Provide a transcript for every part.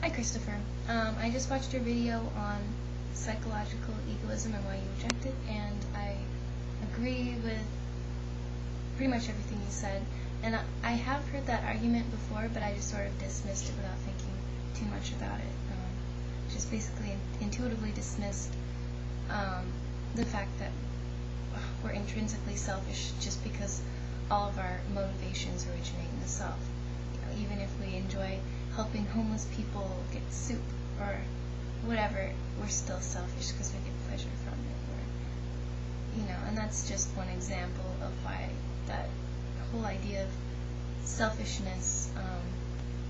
Hi, Christopher. I just watched your video on psychological egoism and why you reject it, and I agree with pretty much everything you said. And I have heard that argument before, but I just sort of dismissed it without thinking too much about it. Just basically intuitively dismissed the fact that we're intrinsically selfish just because all of our motivations originate in the self. Even if we enjoy helping homeless people get soup or whatever, we're still selfish because we get pleasure from it. And that's just one example of why that whole idea of selfishness,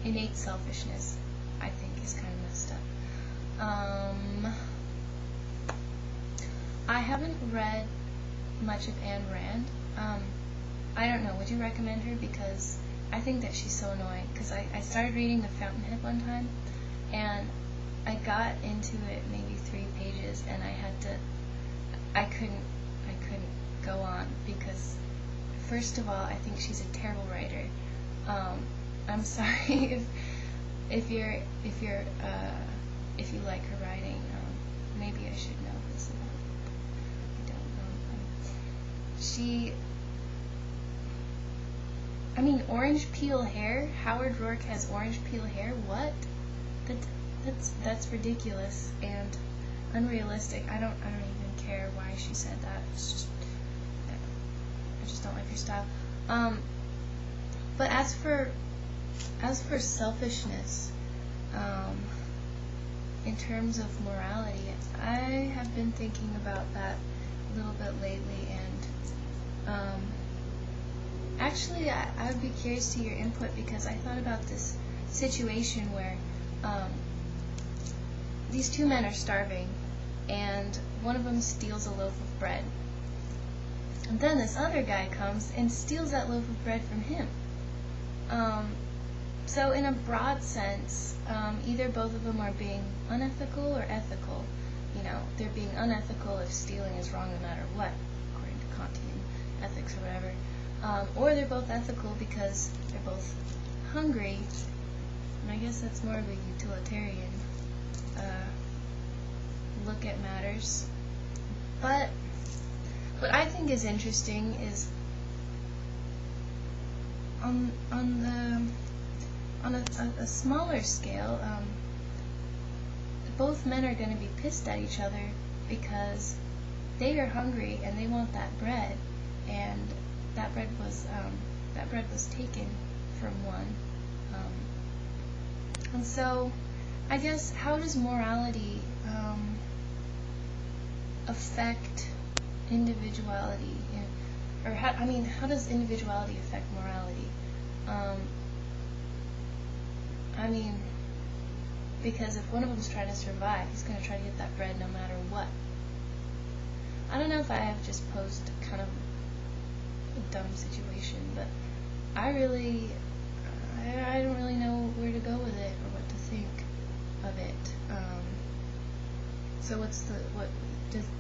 innate selfishness, I think is kind of messed up. I haven't read much of Ayn Rand. I don't know, would you recommend her? Because I think that she's so annoying. Because I started reading The Fountainhead one time, and I got into it maybe 3 pages, and I couldn't go on, because first of all, I think she's a terrible writer. I'm sorry if you like her writing. Maybe I should know this about her. I don't know. Orange peel hair. Howard Rourke has orange peel hair. What? That's ridiculous and unrealistic. I don't even care why she said that. It's just, I just don't like her style. But as for selfishness, in terms of morality, I have been thinking about that a little bit lately, and actually I would be curious to your input, because I thought about this situation where these 2 men are starving, and one of them steals a loaf of bread. And then this other guy comes and steals that loaf of bread from him. So in a broad sense, either both of them are being unethical or ethical. They're being unethical if stealing is wrong no matter what, according to Kantian ethics or whatever. Or they're both ethical because they're both hungry. And I guess that's more of a utilitarian look at matters. But what I think is interesting is on a smaller scale, both men are going to be pissed at each other because they are hungry and they want that bread, and that bread was taken from one. And so, I guess, how does morality affect individuality? Or how does individuality affect morality? Because if one of them's trying to survive, he's going to try to get that bread no matter what. I don't know if I have just posed kind of a dumb situation, but I don't really know where to go with it or what to think of it. So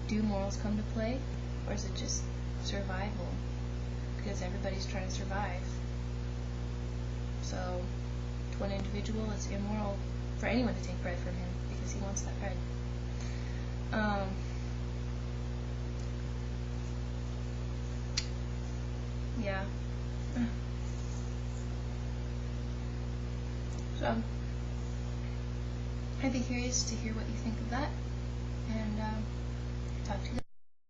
do morals come to play, or is it just survival? Because everybody's trying to survive. So to one individual, it's immoral for anyone to take bread from him because he wants that bread. Yeah. So I'd be curious to hear what you think of that.